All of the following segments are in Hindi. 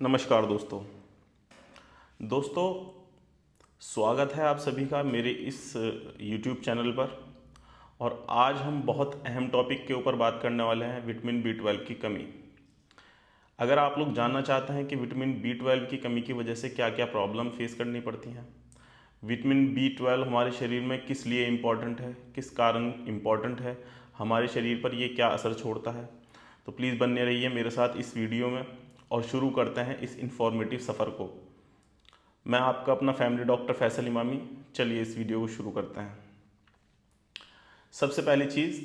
नमस्कार दोस्तों स्वागत है आप सभी का मेरे इस YouTube चैनल पर। और आज हम बहुत अहम टॉपिक के ऊपर बात करने वाले हैं, विटामिन B12 की कमी। अगर आप लोग जानना चाहते हैं कि विटामिन B12 की कमी की वजह से क्या क्या प्रॉब्लम फेस करनी पड़ती हैं, विटामिन B12 हमारे शरीर में किस लिए इम्पॉर्टेंट है, किस कारण इम्पॉर्टेंट है, हमारे शरीर पर ये क्या असर छोड़ता है, तो प्लीज़ बने रहिए मेरे साथ इस वीडियो में और शुरू करते हैं इस इंफॉर्मेटिव सफ़र को। मैं आपका अपना फैमिली डॉक्टर फैसल इमामी। चलिए इस वीडियो को शुरू करते हैं। सबसे पहली चीज़,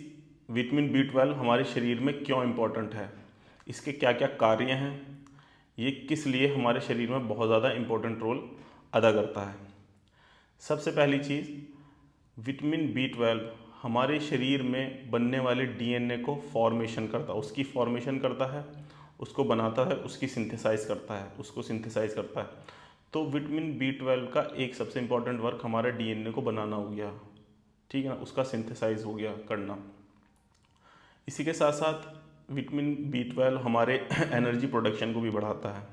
विटामिन B12 हमारे शरीर में क्यों इम्पोर्टेंट है, इसके क्या क्या कार्य हैं, ये किस लिए हमारे शरीर में बहुत ज़्यादा इम्पोर्टेंट रोल अदा करता है। सबसे पहली चीज़, विटामिन B12 हमारे शरीर में बनने वाले DNA को फॉर्मेशन करता है, उसकी फॉर्मेशन करता है, उसको बनाता है, उसकी सिंथेसाइज करता है, उसको सिंथेसाइज करता है। तो विटामिन B12 का एक सबसे इम्पॉर्टेंट वर्क हमारा DNA को बनाना हो गया, ठीक है ना, उसका सिंथेसाइज हो गया करना। इसी के साथ साथ विटामिन B12 हमारे एनर्जी प्रोडक्शन को भी बढ़ाता है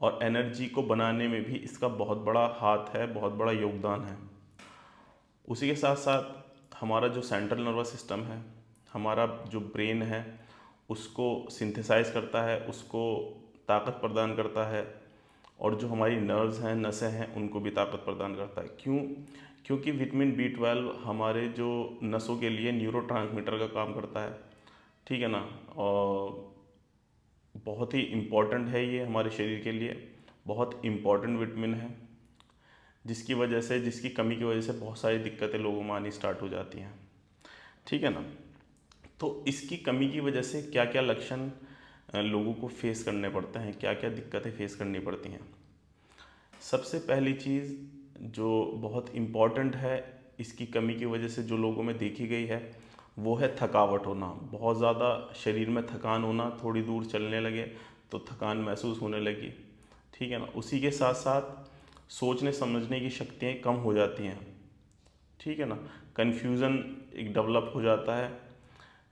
और एनर्जी को बनाने में भी इसका बहुत बड़ा हाथ है, बहुत बड़ा योगदान है। उसी के साथ साथ हमारा जो सेंट्रल नर्वस सिस्टम है, हमारा जो ब्रेन है, उसको सिंथेसाइज करता है, उसको ताकत प्रदान करता है, और जो हमारी नर्व्स हैं, नसें हैं, उनको भी ताकत प्रदान करता है। क्योंकि विटामिन B12 हमारे जो नसों के लिए न्यूरोट्रांसमीटर का काम करता है, ठीक है ना, और बहुत ही इम्पॉर्टेंट है ये हमारे शरीर के लिए, बहुत इम्पॉर्टेंट विटामिन है, जिसकी कमी की वजह से बहुत सारी दिक्कतें लोगों में आनी स्टार्ट हो जाती हैं, ठीक है ना। तो इसकी कमी की वजह से क्या क्या लक्षण लोगों को फेस करने पड़ते हैं, क्या क्या दिक्कतें फेस करनी पड़ती हैं। सबसे पहली चीज़ जो बहुत इम्पॉर्टेंट है, इसकी कमी की वजह से जो लोगों में देखी गई है, वो है थकावट होना, बहुत ज़्यादा शरीर में थकान होना, थोड़ी दूर चलने लगे तो थकान महसूस होने लगी, ठीक है ना। उसी के साथ साथ सोचने समझने की शक्तियाँ कम हो जाती हैं, ठीक है ना, कन्फ्यूज़न एक डेवलप हो जाता है,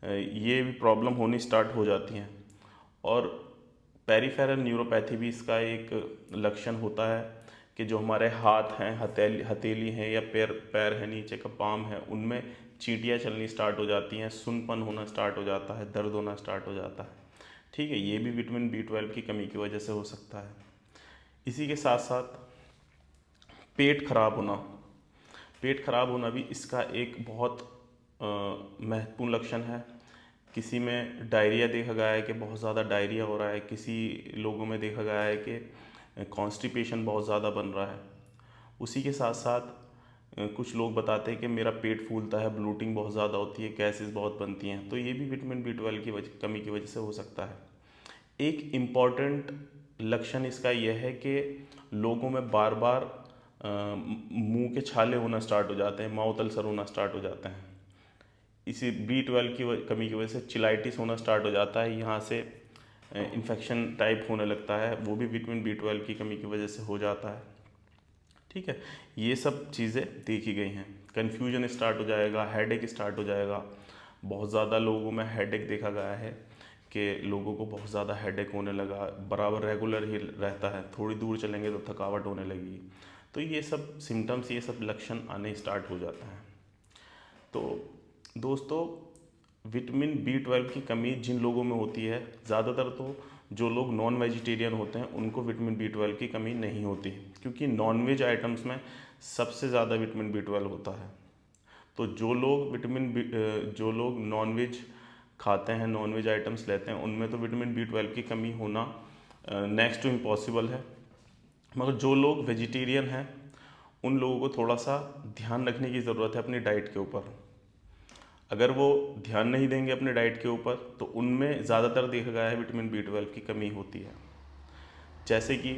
ये भी प्रॉब्लम होनी स्टार्ट हो जाती हैं। और पेरिफेरल न्यूरोपैथी भी इसका एक लक्षण होता है कि जो हमारे हाथ हैं, हथेली हैं, या पैर है, नीचे का पाम है, उनमें चींटियाँ चलनी स्टार्ट हो जाती हैं, सुनपन होना स्टार्ट हो जाता है, दर्द होना स्टार्ट हो जाता है, ठीक है। ये भी विटामिन B12 की कमी की वजह से हो सकता है। इसी के साथ साथ पेट खराब होना भी इसका एक बहुत महत्वपूर्ण लक्षण है। किसी में डायरिया देखा गया है कि बहुत ज़्यादा डायरिया हो रहा है, किसी लोगों में देखा गया है कि कॉन्स्टिपेशन बहुत ज़्यादा बन रहा है। उसी के साथ साथ कुछ लोग बताते हैं कि मेरा पेट फूलता है, ब्लोटिंग बहुत ज़्यादा होती है, गैसेस बहुत बनती हैं, तो ये भी विटामिन B12 की कमी की वजह से हो सकता है। एक इम्पॉर्टेंट लक्षण इसका यह है कि लोगों में बार बार मुंह के छाले होना स्टार्ट हो जाते हैं, माउथ अल्सर होना स्टार्ट हो जाते हैं। इसी B12 की कमी की वजह से चिलाइटिस होना स्टार्ट हो जाता है, यहाँ से इन्फेक्शन टाइप होने लगता है, वो भी विटामिन B12 की कमी की वजह से हो जाता है, ठीक है। ये सब चीज़ें देखी गई हैं। कन्फ्यूजन स्टार्ट हो जाएगा, हेडेक स्टार्ट हो जाएगा, बहुत ज़्यादा लोगों में हेडेक देखा गया है कि लोगों को बहुत ज़्यादा हेडेक होने लगा, बराबर रेगुलर ही रहता है, थोड़ी दूर चलेंगे तो थकावट होने लगी। तो ये सब सिम्टम्स, ये सब लक्षण आने स्टार्ट हो जाते हैं। तो दोस्तों, विटामिन B12 की कमी जिन लोगों में होती है, ज़्यादातर तो जो लोग नॉन वेजिटेरियन होते हैं उनको विटामिन B12 की कमी नहीं होती, क्योंकि नॉन वेज आइटम्स में सबसे ज़्यादा विटामिन B12 होता है। तो जो लोग नॉन वेज खाते हैं, नॉन वेज आइटम्स लेते हैं, उनमें तो विटामिन B12 की कमी होना नेक्स्ट टू इम्पॉसिबल है। मगर जो लोग वेजिटेरियन हैं, उन लोगों को थोड़ा सा ध्यान रखने की ज़रूरत है अपनी डाइट के ऊपर। अगर वो ध्यान नहीं देंगे अपने डाइट के ऊपर, तो उनमें ज़्यादातर देखा गया है विटामिन B12 की कमी होती है। जैसे कि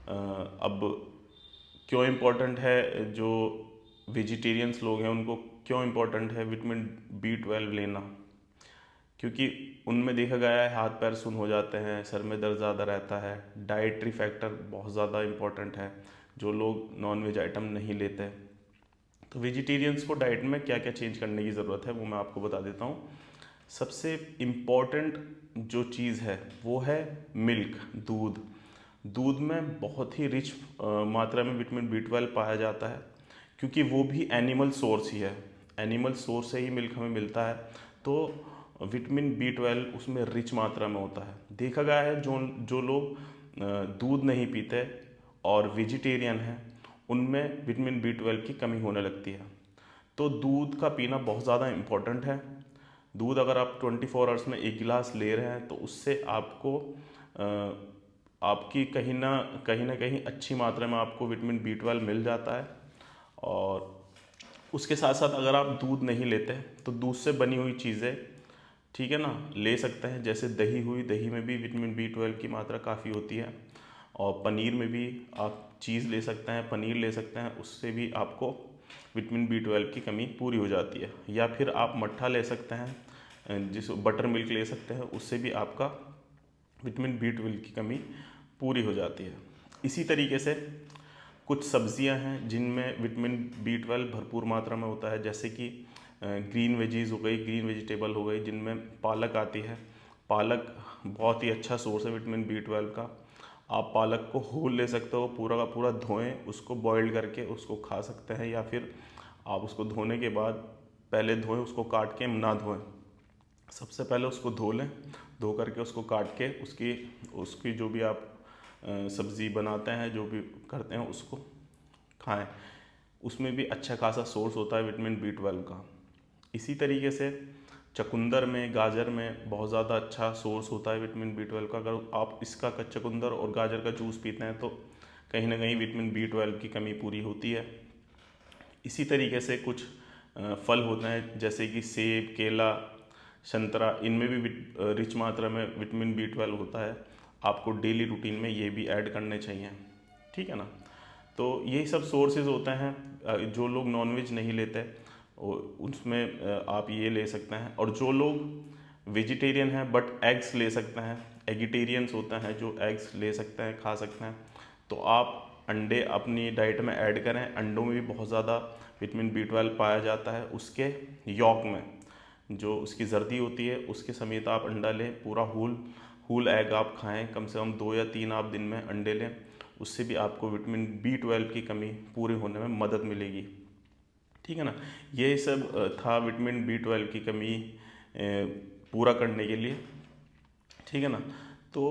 अब क्यों इम्पोर्टेंट है, जो वेजिटेरियंस लोग हैं उनको क्यों इम्पोर्टेंट है विटामिन B12 लेना, क्योंकि उनमें देखा गया है हाथ पैर सुन्न हो जाते हैं, सर में दर्द ज़्यादा रहता है। डाइटरी फैक्टर बहुत ज़्यादा इम्पोर्टेंट है, जो लोग नॉन वेज आइटम नहीं लेते। तो वेजिटेरियंस को डाइट में क्या क्या चेंज करने की ज़रूरत है, वो मैं आपको बता देता हूँ। सबसे इम्पॉर्टेंट जो चीज़ है वो है मिल्क, दूध। दूध में बहुत ही रिच मात्रा में विटामिन B12 पाया जाता है, क्योंकि वो भी एनिमल सोर्स ही है, एनिमल सोर्स से ही मिल्क हमें मिलता है। तो विटामिन B12 उसमें रिच मात्रा में होता है। देखा गया है जो जो लोग दूध नहीं पीते और वेजिटेरियन हैं, उनमें विटामिन B12 की कमी होने लगती है। तो दूध का पीना बहुत ज़्यादा इम्पोर्टेंट है। दूध अगर आप 24 आवर्स में 1 गिलास ले रहे हैं तो उससे आपको आपकी कहीं ना कहीं अच्छी मात्रा में आपको विटामिन B12 मिल जाता है। और उसके साथ साथ अगर आप दूध नहीं लेते तो दूध से बनी हुई चीज़ें, ठीक है ना, ले सकते हैं। जैसे दही हुई, दही में भी विटामिन B12 की मात्रा काफ़ी होती है। और पनीर में भी आप चीज़ ले सकते हैं, पनीर ले सकते हैं, उससे भी आपको विटामिन B12 की कमी पूरी हो जाती है। या फिर आप मट्ठा ले सकते हैं, जिस बटर मिल्क ले सकते हैं, उससे भी आपका विटामिन B12 की कमी पूरी हो जाती है। इसी तरीके से कुछ सब्जियां हैं जिनमें विटामिन B12 भरपूर मात्रा में होता है, जैसे कि ग्रीन वेजीज हो गई, ग्रीन वेजिटेबल हो गई, जिनमें पालक आती है। पालक बहुत ही अच्छा सोर्स है विटामिन B12 का। आप पालक को होल ले सकते हो, पूरा का पूरा धोएं, उसको बॉईल करके उसको खा सकते हैं। या फिर आप उसको धोने के बाद पहले धोएं, उसको काट के ना धोएं, सबसे पहले उसको धो लें, धो करके उसको काट के उसकी उसकी जो भी आप सब्ज़ी बनाते हैं, जो भी करते हैं, उसको खाएं। उसमें भी अच्छा खासा सोर्स होता है विटामिन B12 का। इसी तरीके से चुकंदर में, गाजर में बहुत ज़्यादा अच्छा सोर्स होता है विटामिन B12 का। अगर आप इसका चुकंदर और गाजर का जूस पीते हैं तो कहीं ना कहीं विटामिन B12 की कमी पूरी होती है। इसी तरीके से कुछ फल होते हैं, जैसे कि सेब, केला, संतरा, इनमें भी रिच मात्रा में विटामिन B12 होता है। आपको डेली रूटीन में ये भी ऐड करने चाहिए, ठीक है ना। तो यही सब सोर्सेज होते हैं। जो लोग नॉनवेज नहीं लेते उसमें आप ये ले सकते हैं। और जो लोग वेजिटेरियन हैं बट एग्स ले सकते हैं, एगिटेरियंस होते हैं जो एग्स ले सकते हैं, खा सकते हैं, तो आप अंडे अपनी डाइट में ऐड करें। अंडों में भी बहुत ज़्यादा विटामिन B12 पाया जाता है। उसके यॉक में जो उसकी जर्दी होती है उसके समेत आप अंडा लें, पूरा होल एग आप खाएं, कम से कम 2 या 3 आप दिन में अंडे लें। उससे भी आपको विटामिन B12 की कमी पूरी होने में मदद मिलेगी, ठीक है ना। ये सब था विटामिन B12 की कमी पूरा करने के लिए, ठीक है ना। तो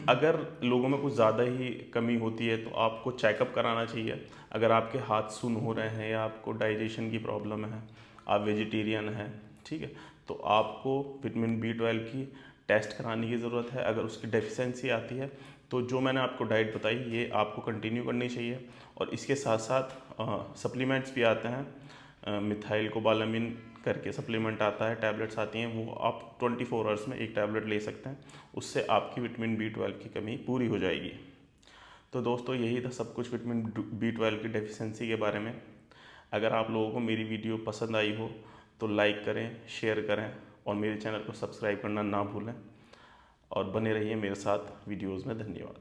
अगर लोगों में कुछ ज़्यादा ही कमी होती है तो आपको चेकअप कराना चाहिए। अगर आपके हाथ सुन्न हो रहे हैं या आपको डाइजेशन की प्रॉब्लम है, आप वेजिटेरियन हैं, ठीक है, तो आपको विटामिन B12 की टेस्ट कराने की ज़रूरत है। अगर उसकी डेफिशिएंसी आती है तो जो मैंने आपको डाइट बताई ये आपको कंटिन्यू करनी चाहिए। और इसके साथ साथ सप्लीमेंट्स भी आते हैं, मिथाइल कोबालामिन करके सप्लीमेंट आता है, टैबलेट्स आती हैं, वो आप 24 आवर्स में एक टैबलेट ले सकते हैं। उससे आपकी विटामिन B12 की कमी पूरी हो जाएगी। तो दोस्तों यही था सब कुछ विटामिन B12 की डेफिशिएंसी के बारे में। अगर आप लोगों को मेरी वीडियो पसंद आई हो तो लाइक करें, शेयर करें और मेरे चैनल को सब्सक्राइब करना ना भूलें। और बने रहिए मेरे साथ वीडियोज़ में। धन्यवाद।